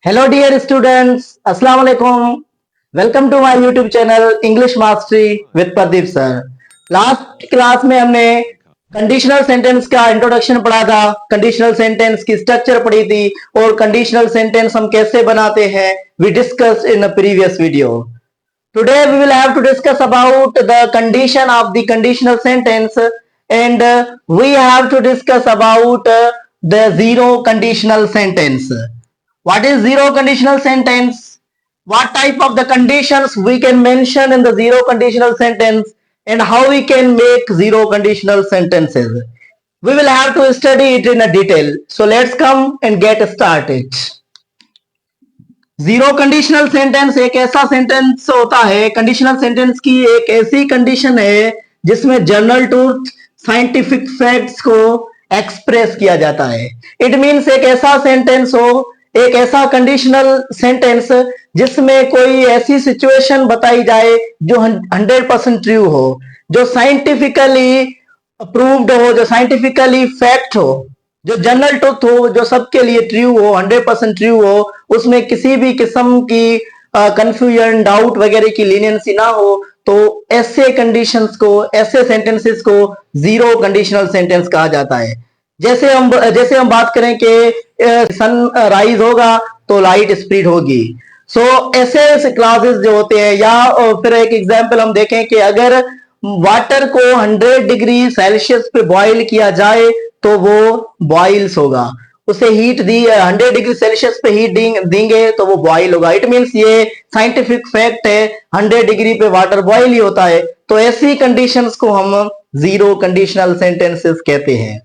Hello dear students, Assalamu alaikum. Welcome to my YouTube channel English Mastery with Pradeep sir. Last class में हमने conditional sentence का introduction पढ़ा था, conditional sentence की structure पढ़ी थी और कंडीशनल सेंटेंस हम कैसे बनाते हैं we discuss in a previous video. Today we will have to discuss about the condition of the conditional sentence and we have to discuss about the zero conditional sentence. What is zero conditional sentence? What type of the conditions we can mention in the zero conditional sentence and how we can make zero conditional sentences. We will have to study it in a detail. So let's come and get started. Zero conditional sentence एक ऐसा sentence होता है, conditional sentence की एक ऐसी condition है जिसमें general truth scientific facts को एक्सप्रेस किया जाता है. इट मीन्स एक ऐसा सेंटेंस हो, एक ऐसा कंडीशनल सेंटेंस जिसमें कोई ऐसी सिचुएशन बताई जाए जो 100% ट्रू हो, जो साइंटिफिकली प्रूव्ड हो, जो साइंटिफिकली फैक्ट हो, जो जनरल ट्रुथ हो, जो सबके लिए ट्रू हो, 100% ट्रू हो, उसमें किसी भी किस्म की कंफ्यूजन डाउट वगैरह की लीनियंसी ना हो, तो ऐसे कंडीशंस को, ऐसे सेंटेंसेस को जीरो कंडीशनल सेंटेंस कहा जाता है. जैसे हम बात करें कि सन राइज होगा तो लाइट स्प्रेड होगी. सो ऐसे क्लासेस जो होते हैं, या फिर एक एग्जांपल हम देखें कि अगर वाटर को 100 डिग्री सेल्सियस पे बॉईल किया जाए तो वो बॉइल्स होगा. उसे हीट दी 100 डिग्री सेल्सियस पे हीट देंगे तो वो बॉइल होगा. इट मींस ये साइंटिफिक फैक्ट है, 100 डिग्री पे वाटर बॉइल ही होता है. तो ऐसी कंडीशंस को हम जीरो कंडीशनल सेंटेंसेस कहते हैं.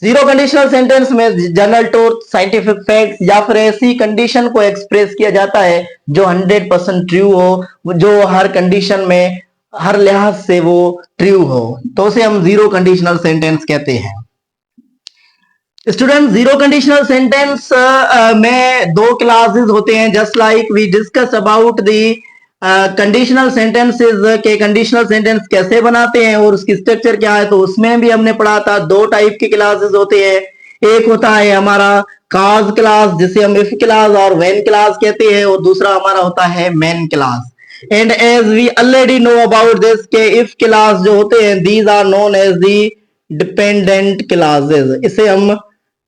जीरो कंडीशनल सेंटेंस में जनरल ट्रूथ, साइंटिफिक फैक्ट्स या फिर ऐसी कंडीशन को एक्सप्रेस किया जाता है जो 100% ट्रू हो, जो हर कंडीशन में हर लिहाज से वो ट्रू हो, तो उसे हम जीरो कंडीशनल सेंटेंस कहते हैं. स्टूडेंट, जीरो कंडीशनल सेंटेंस में दो क्लासेस होते हैं. Just like we discuss about the conditional sentences के कंडीशनल सेंटेंस कैसे बनाते हैं और उसकी स्ट्रक्चर क्या है, तो उसमें भी हमने पढ़ा था. दो टाइप के क्लासेस होते हैं. एक होता है हमारा काज क्लास, जिसे हम इफ क्लास और व्हेन क्लास कहते हैं, और दूसरा हमारा होता है main clause. And as we already know about this के इफ क्लास जो होते हैं, these are known as the dependent clauses. इसे हम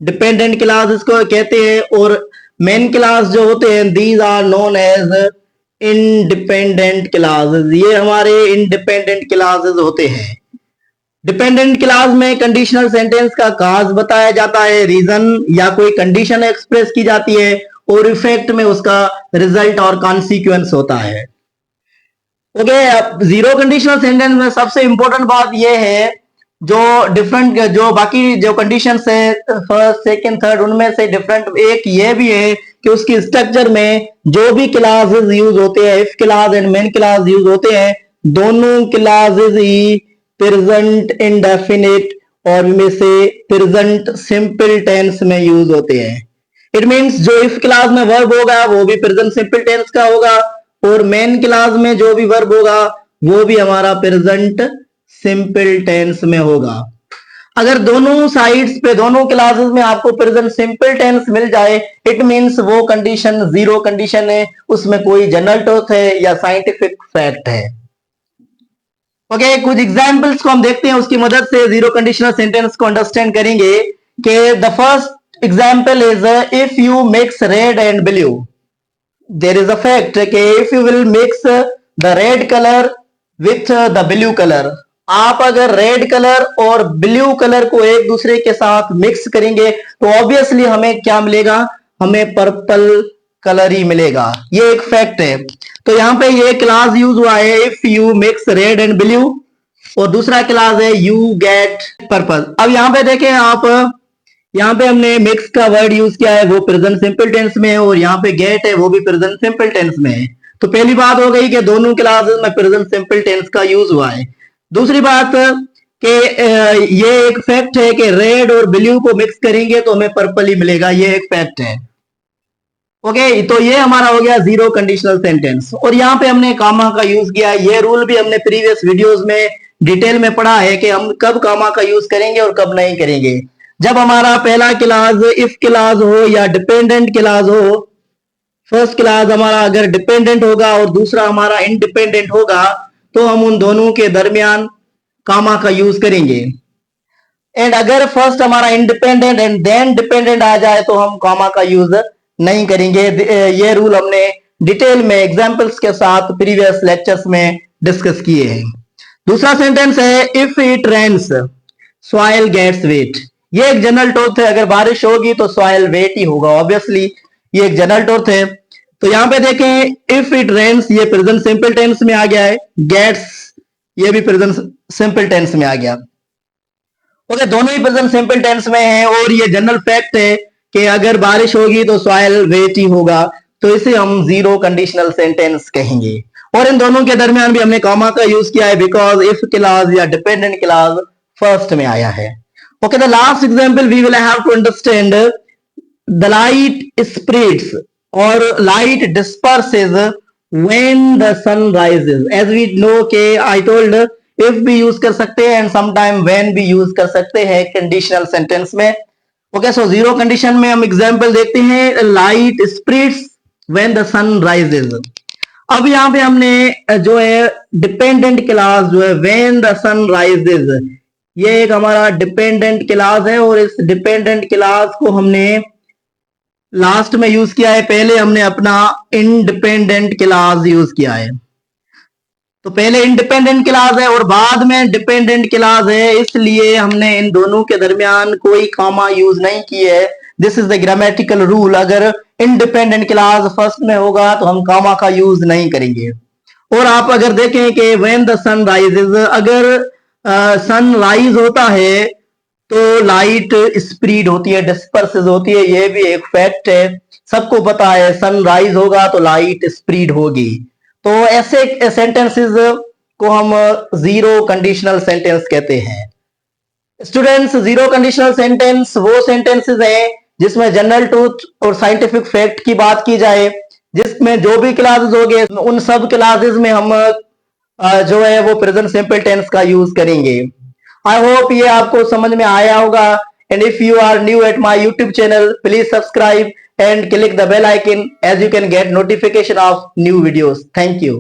डिपेंडेंट क्लासेस को कहते हैं. और मेन क्लास जो होते हैं, these are known as independent clauses. ये हमारे इंडिपेंडेंट क्लासेस होते हैं. डिपेंडेंट क्लास में कंडीशनल सेंटेंस का काज बताया जाता है, रीजन या कोई कंडीशन एक्सप्रेस की जाती है, और इफेक्ट में उसका रिजल्ट और कॉन्सिक्वेंस होता है. ओके, जीरो कंडीशनल सेंटेंस में सबसे इंपॉर्टेंट बात यह है, जो डिफरेंट, जो बाकी जो कंडीशंस है फर्स्ट सेकंड थर्ड, उनमें से डिफरेंट एक ये भी है कि उसकी स्ट्रक्चर में जो भी क्लासेस यूज होते हैं, if class and main class use होते हैं, दोनों क्लासेस ही प्रेजेंट इंडेफिनिट और में से प्रेजेंट सिंपल टेंस में यूज होते हैं. इट मींस जो इफ क्लास में वर्ब होगा वो भी प्रेजेंट सिंपल टेंस का होगा, और मेन क्लास में जो भी वर्ब होगा वो भी हमारा प्रेजेंट सिंपल टेंस में होगा. अगर दोनों साइड्स पे, दोनों क्लासेस में आपको प्रेजेंट सिंपल टेंस मिल जाए, इट मींस वो कंडीशन जीरो कंडीशन है, उसमें कोई जनरल ट्रूथ है या साइंटिफिक फैक्ट है. ओके, कुछ एग्जांपल्स को हम देखते हैं, उसकी मदद से जीरो कंडीशनल सेंटेंस को अंडरस्टैंड करेंगे. कि the first example is if you mix red and blue, there is a fact कि if you will mix the red colour with the blue colour, आप अगर रेड कलर और blue colour को एक दूसरे के साथ मिक्स करेंगे तो ऑब्वियसली हमें क्या मिलेगा, हमें पर्पल कलर ही मिलेगा. ये एक फैक्ट है. तो यहां पे ये क्लास यूज हुआ है if you mix red and blue, और दूसरा क्लास है यू गेट पर्पल. अब यहां पे देखें आप, यहां पे हमने मिक्स का वर्ड यूज किया है, वो प्रेजेंट सिंपल टेंस में है, और यहाँ पे गेट है वो भी प्रेजेंट सिंपल टेंस में है. तो पहली बात हो गई कि दोनों क्लासेस में प्रेजेंट सिंपल टेंस का यूज हुआ है. दूसरी बात कि ये एक फैक्ट है कि रेड और ब्लू को मिक्स करेंगे तो हमें पर्पल ही मिलेगा. ये एक फैक्ट है. ओके, तो ये हमारा हो गया जीरो कंडीशनल सेंटेंस. और यहाँ पे हमने कामा का यूज किया. ये रूल भी हमने प्रीवियस वीडियोस में डिटेल में पढ़ा है कि हम कब कामा का यूज करेंगे और कब नहीं करेंगे. जब हमारा पहला क्लास इफ क्लास हो या डिपेंडेंट क्लास हो, फर्स्ट क्लास हमारा अगर डिपेंडेंट होगा और दूसरा हमारा इंडिपेंडेंट होगा तो हम उन दोनों के दरमियान कामा का यूज करेंगे। एंड अगर फर्स्ट हमारा इंडिपेंडेंट एंड देन डिपेंडेंट आ जाए तो हम कॉमा का यूज नहीं करेंगे। ये रूल हमने डिटेल में एग्जांपल्स के साथ प्रीवियस लेक्चर्स में डिस्कस किए हैं। दूसरा सेंटेंस है if it rains soil gets wet. ये एक जनरल ट्रुथ है, अगर बारिश होगी तो सॉइल वेट ही होगा, ऑब्वियसली ये एक जनरल ट्रुथ है। तो यहां पे देखें इफ इट रेन्स ये प्रेजेंट सिंपल टेंस में आ गया है, गेट्स ये भी प्रेजेंट सिंपल टेंस में आ गया। ओके, दोनों ही प्रेजेंट सिंपल टेंस में है और ये जनरल फैक्ट है कि अगर बारिश होगी तो सॉइल वेट ही होगा, तो इसे हम जीरो कंडीशनल सेंटेंस कहेंगे। और इन दोनों के दरमियान भी हमने कॉमा का यूज किया है बिकॉज इफ क्लॉज या डिपेंडेंट क्लॉज फर्स्ट में आया है। Okay, the last example we will have to understand the light spreads और light disperses when the sun rises. As we know के आई टोल्ड इफ भी use कर सकते हैं एंड समटाइम व्हेन भी यूज कर सकते हैं कंडीशनल सेंटेंस में। ओके, सो जीरो कंडीशन में हम एग्जांपल देखते हैं light spreads when the sun rises. अब यहां पे हमने जो है डिपेंडेंट क्लॉज जो है व्हेन द सन राइजेस, ये एक हमारा डिपेंडेंट क्लॉज है और इस डिपेंडेंट क्लॉज को हमने लास्ट में यूज किया है। पहले हमने अपना इंडिपेंडेंट क्लॉज यूज किया है, तो पहले इंडिपेंडेंट क्लॉज है और बाद में डिपेंडेंट क्लॉज है, इसलिए हमने इन दोनों के दरमियान कोई कॉमा यूज नहीं किया है। This is the grammatical rule, अगर इंडिपेंडेंट क्लॉज फर्स्ट में होगा तो हम कॉमा का यूज नहीं करेंगे। और आप अगर देखें कि व्हेन द सन राइजेस, अगर सन राइज होता है तो लाइट स्प्रेड होती है, डिस्पर्सेस होती है, ये भी एक फैक्ट है, सबको पता है सन राइज होगा तो लाइट स्प्रेड होगी। तो ऐसे सेंटेंसेस को हम जीरो कंडीशनल सेंटेंस कहते हैं। स्टूडेंट्स, जीरो कंडीशनल सेंटेंस वो सेंटेंसेस हैं जिसमें जनरल ट्रूथ और साइंटिफिक फैक्ट की बात की जाए, जिसमें जो भी क्लासेस होंगे उन सब क्लासेस में हम जो है वो प्रेजेंट सिंपल टेंस का यूज करेंगे। आई होप ये आपको समझ में आया होगा। And if you are new at my YouTube channel, please subscribe and click the bell icon as you can get notification of new videos. Thank you.